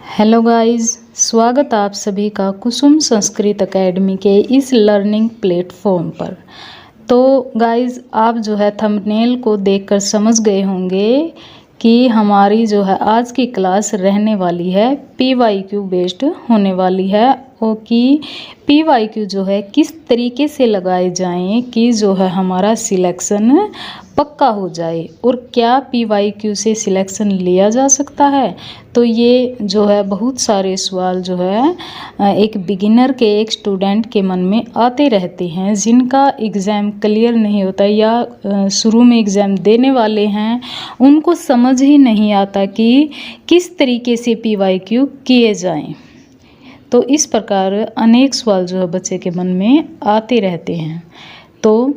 Hello guys, स्वागत आप सभी का कुसुम संस्कृत एकेडमी के इस लर्निंग प्लेटफॉर्म पर। तो गाइस, आप जो है थंबनेल को देखकर समझ गए होंगे कि हमारी जो है आज की क्लास रहने वाली है PYQ बेस्ड होने वाली है। और कि PYQ जो है किस तरीके से लगाए जाएं कि जो है हमारा सिलेक्शन पक्का हो जाए, और क्या PYQ से सिलेक्शन लिया जा सकता है। तो ये जो है बहुत सारे सवाल जो है एक बिगिनर के, एक स्टूडेंट के मन में आते रहते हैं, जिनका एग्ज़ाम क्लियर नहीं होता या शुरू में एग्ज़ाम देने वाले हैं, उनको समझ ही नहीं आता कि किस तरीके से PYQ किए जाएं। तो इस प्रकार अनेक सवाल जो है बच्चे के मन में आते रहते हैं। तो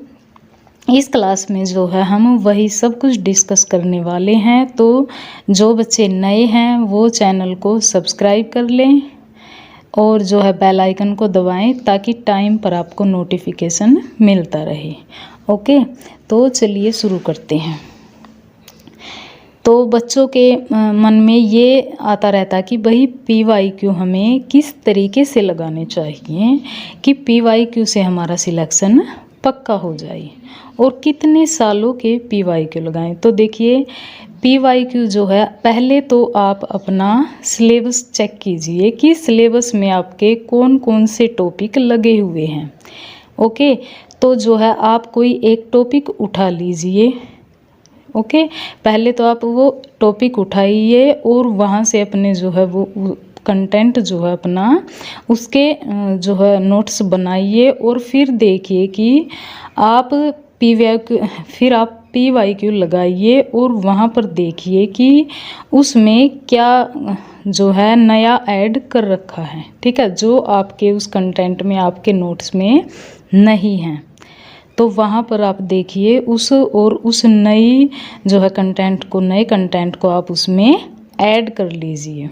इस क्लास में जो है हम वही सब कुछ डिस्कस करने वाले हैं। तो जो बच्चे नए हैं वो चैनल को सब्सक्राइब कर लें और जो है बेल आइकन को दबाएं ताकि टाइम पर आपको नोटिफिकेशन मिलता रहे। ओके, तो चलिए शुरू करते हैं। तो बच्चों के मन में ये आता रहता कि भाई PYQ हमें किस तरीके से लगाने चाहिए कि PYQ से हमारा सिलेक्शन पक्का हो जाए, और कितने सालों के PYQ लगाएं। तो देखिए, PYQ जो है, पहले तो आप अपना सिलेबस चेक कीजिए कि सिलेबस में आपके कौन कौन से टॉपिक लगे हुए हैं। ओके, तो जो है आप कोई एक टॉपिक उठा लीजिए। ओके, पहले तो आप वो टॉपिक उठाइए और वहाँ से अपने जो है वो कंटेंट जो है अपना उसके जो है नोट्स बनाइए, और फिर देखिए कि आप PYQ लगाइए और वहाँ पर देखिए कि उसमें क्या जो है नया ऐड कर रखा है। ठीक है, जो आपके उस कंटेंट में, आपके नोट्स में नहीं है, तो वहाँ पर आप देखिए उस नई जो है नए कंटेंट को आप उसमें ऐड कर लीजिए।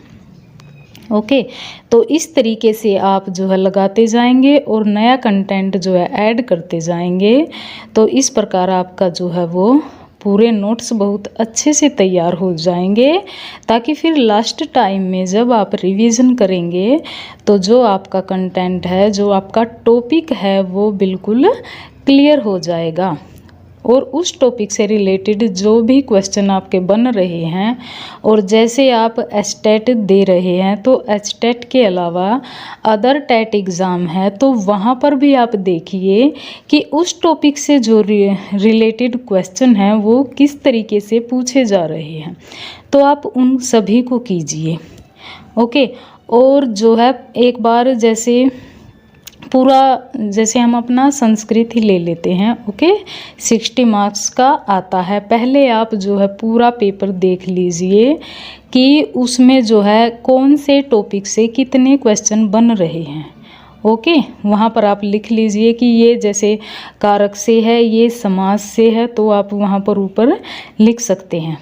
ओके, तो इस तरीके से आप जो है लगाते जाएंगे और नया कंटेंट जो है ऐड करते जाएंगे। तो इस प्रकार आपका जो है वो पूरे नोट्स बहुत अच्छे से तैयार हो जाएंगे, ताकि फिर लास्ट टाइम में जब आप रिवीजन करेंगे तो जो आपका कंटेंट है, जो आपका टॉपिक है, वो बिल्कुल क्लियर हो जाएगा। और उस टॉपिक से रिलेटेड जो भी क्वेश्चन आपके बन रहे हैं, और जैसे आप एचटेट दे रहे हैं तो एचटेट के अलावा अदर टेट एग्ज़ाम है, तो वहाँ पर भी आप देखिए कि उस टॉपिक से जो रिलेटेड क्वेश्चन हैं वो किस तरीके से पूछे जा रहे हैं। तो आप उन सभी को कीजिए। ओके, और जो है एक बार जैसे हम अपना संस्कृत ही ले लेते हैं। ओके, 60 मार्क्स का आता है। पहले आप जो है पूरा पेपर देख लीजिए कि उसमें जो है कौन से टॉपिक से कितने क्वेश्चन बन रहे हैं। ओके, वहाँ पर आप लिख लीजिए कि ये जैसे कारक से है, ये समास से है, तो आप वहाँ पर ऊपर लिख सकते हैं।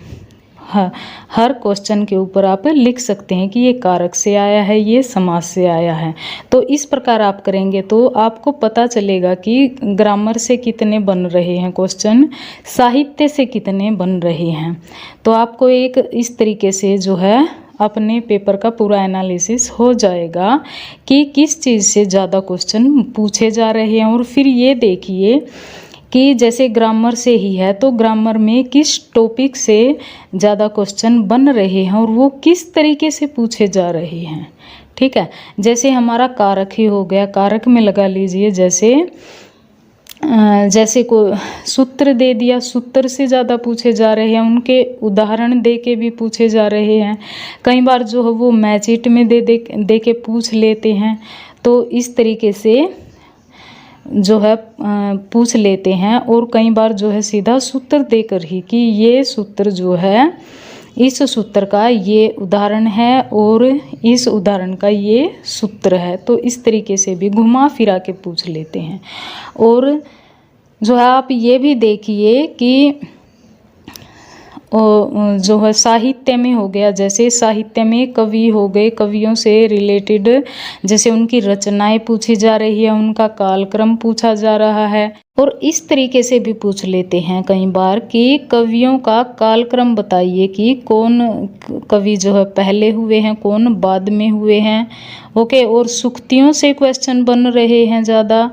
हर क्वेश्चन के ऊपर आप लिख सकते हैं कि ये कारक से आया है, ये समास से आया है। तो इस प्रकार आप करेंगे तो आपको पता चलेगा कि ग्रामर से कितने बन रहे हैं क्वेश्चन, साहित्य से कितने बन रहे हैं। तो आपको एक इस तरीके से जो है अपने पेपर का पूरा एनालिसिस हो जाएगा कि किस चीज़ से ज़्यादा क्वेश्चन पूछे जा रहे हैं। और फिर ये देखिए कि जैसे ग्रामर से ही है तो ग्रामर में किस टॉपिक से ज़्यादा क्वेश्चन बन रहे हैं और वो किस तरीके से पूछे जा रहे हैं। ठीक है, जैसे हमारा कारक ही हो गया, कारक में लगा लीजिए जैसे को सूत्र दे दिया, सूत्र से ज़्यादा पूछे जा रहे हैं, उनके उदाहरण दे के भी पूछे जा रहे हैं। कई बार जो है वो मैच इट में दे के पूछ लेते हैं। तो इस तरीके से जो है पूछ लेते हैं, और कई बार जो है सीधा सूत्र देकर ही कि ये सूत्र जो है, इस सूत्र का ये उदाहरण है और इस उदाहरण का ये सूत्र है। तो इस तरीके से भी घुमा फिरा के पूछ लेते हैं। और जो है आप ये भी देखिए कि जो है साहित्य में हो गया, जैसे साहित्य में कवि हो गए, कवियों से रिलेटेड जैसे उनकी रचनाएं पूछी जा रही है, उनका कालक्रम पूछा जा रहा है। और इस तरीके से भी पूछ लेते हैं कई बार कि कवियों का कालक्रम बताइए कि कौन कवि जो है पहले हुए हैं, कौन बाद में हुए हैं। ओके, और सूक्तियों से क्वेश्चन बन रहे हैं ज़्यादा,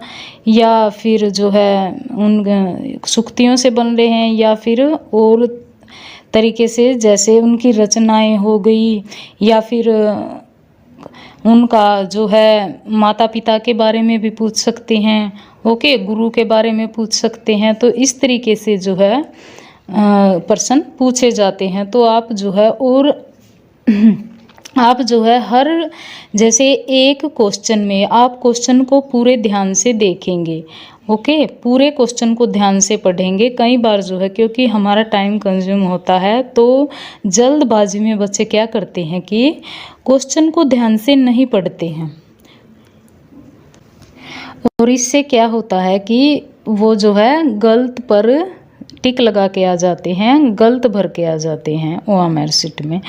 या फिर जो है उन सूक्तियों से बन रहे हैं, या फिर और तरीके से जैसे उनकी रचनाएं हो गई, या फिर उनका जो है माता पिता के बारे में भी पूछ सकते हैं। ओके, गुरु के बारे में पूछ सकते हैं। तो इस तरीके से जो है प्रश्न पूछे जाते हैं। तो आप जो है और आप जो है हर जैसे एक क्वेश्चन में आप क्वेश्चन को पूरे ध्यान से देखेंगे। ओके, पूरे क्वेश्चन को ध्यान से पढ़ेंगे। कई बार जो है क्योंकि हमारा टाइम कंज्यूम होता है, तो जल्दबाजी में बच्चे क्या करते हैं कि क्वेश्चन को ध्यान से नहीं पढ़ते हैं, और इससे क्या होता है कि वो जो है गलत पर टिक लगा के आ जाते हैं, गलत भर के आ जाते हैं ओएमआर शीट में।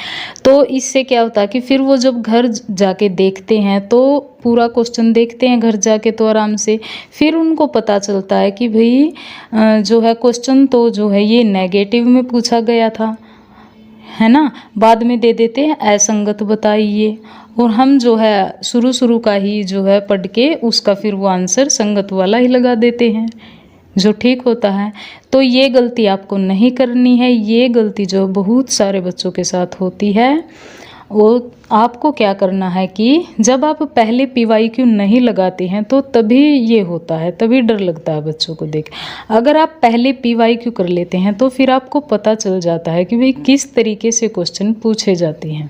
तो इससे क्या होता है कि फिर वो जब घर जाके देखते हैं तो पूरा क्वेश्चन देखते हैं घर जाके तो आराम से, फिर उनको पता चलता है कि भाई जो है क्वेश्चन तो जो है ये नेगेटिव में पूछा गया था, है ना। बाद में दे देते हैं असंगत बताइए, और हम जो है शुरू का ही जो है पढ़ के उसका फिर वो आंसर संगत वाला ही लगा देते हैं, जो ठीक होता है। तो ये गलती आपको नहीं करनी है। ये गलती जो बहुत सारे बच्चों के साथ होती है, वो आपको क्या करना है कि जब आप पहले PYQ नहीं लगाते हैं तो तभी ये होता है, तभी डर लगता है बच्चों को देख। अगर आप पहले PYQ कर लेते हैं तो फिर आपको पता चल जाता है कि भाई किस तरीके से क्वेश्चन पूछे जाते हैं।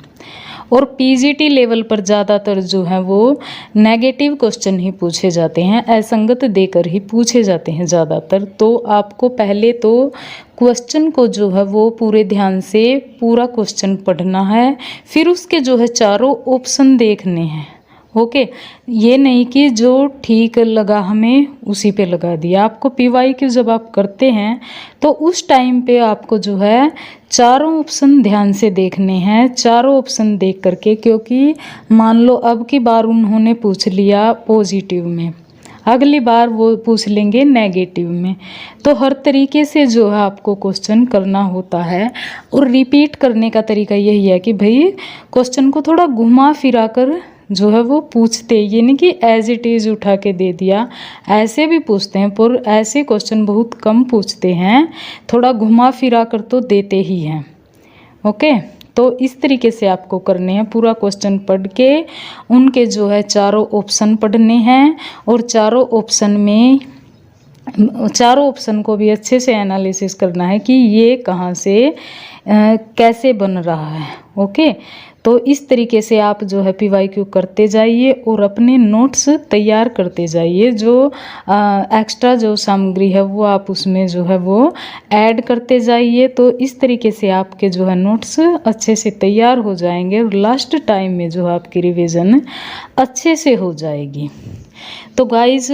और PGT लेवल पर ज़्यादातर जो है वो नेगेटिव क्वेश्चन ही पूछे जाते हैं, असंगत देकर ही पूछे जाते हैं ज़्यादातर। तो आपको पहले तो क्वेश्चन को जो है वो पूरे ध्यान से पूरा क्वेश्चन पढ़ना है, फिर उसके जो है चारों ऑप्शन देखने हैं। ओके, ये नहीं कि जो ठीक लगा हमें उसी पे लगा दिया। आपको PYQ जब आप करते हैं तो उस टाइम पे आपको जो है चारों ऑप्शन ध्यान से देखने हैं, चारों ऑप्शन देख करके, क्योंकि मान लो अब की बार उन्होंने पूछ लिया पॉजिटिव में, अगली बार वो पूछ लेंगे नेगेटिव में। तो हर तरीके से जो है आपको क्वेश्चन करना होता है। और रिपीट करने का तरीका यही है कि भाई क्वेश्चन को थोड़ा घुमा फिरा कर जो है वो पूछते, ये नहीं कि एज इट इज़ उठा के दे दिया, ऐसे भी पूछते हैं, पर ऐसे क्वेश्चन बहुत कम पूछते हैं, थोड़ा घुमा फिरा कर तो देते ही हैं। ओके, तो इस तरीके से आपको करने हैं, पूरा क्वेश्चन पढ़ के उनके जो है चारों ऑप्शन पढ़ने हैं, और चारों ऑप्शन को भी अच्छे से एनालिसिस करना है कि ये कहाँ से कैसे बन रहा है। ओके, तो इस तरीके से आप जो है PYQ करते जाइए और अपने नोट्स तैयार करते जाइए। जो एक्स्ट्रा जो सामग्री है वो आप उसमें जो है वो ऐड करते जाइए। तो इस तरीके से आपके जो है नोट्स अच्छे से तैयार हो जाएंगे, और लास्ट टाइम में जो आपकी रिवीजन अच्छे से हो जाएगी। तो गाइज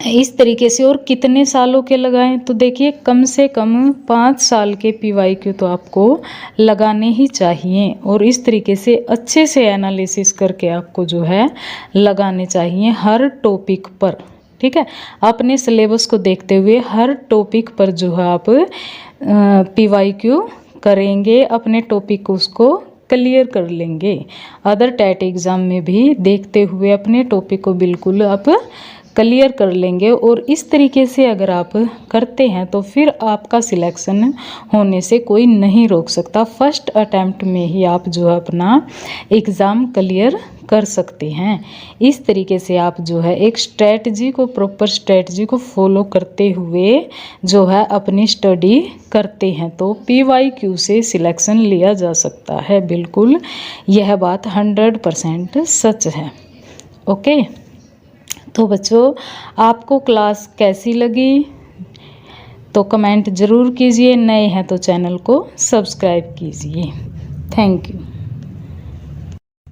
इस तरीके से, और कितने सालों के लगाएं, तो देखिए कम से कम 5 साल के PYQ तो आपको लगाने ही चाहिए, और इस तरीके से अच्छे से एनालिसिस करके आपको जो है लगाने चाहिए हर टॉपिक पर। ठीक है, अपने सिलेबस को देखते हुए हर टॉपिक पर जो है आप PYQ करेंगे, अपने टॉपिक को उसको क्लियर कर लेंगे। अदर टेट एग्ज़ाम में भी देखते हुए अपने टॉपिक को बिल्कुल आप क्लियर कर लेंगे। और इस तरीके से अगर आप करते हैं तो फिर आपका सिलेक्शन होने से कोई नहीं रोक सकता। फर्स्ट अटैम्प्ट में ही आप जो है अपना एग्ज़ाम क्लियर कर सकते हैं। इस तरीके से आप जो है एक स्ट्रेटजी को, प्रॉपर स्ट्रेटजी को फॉलो करते हुए जो है अपनी स्टडी करते हैं तो PYQ से सिलेक्शन लिया जा सकता है। बिल्कुल यह बात 100% सच है। ओके, तो बच्चों आपको क्लास कैसी लगी तो कमेंट ज़रूर कीजिए। नए हैं तो चैनल को सब्सक्राइब कीजिए। Thank you.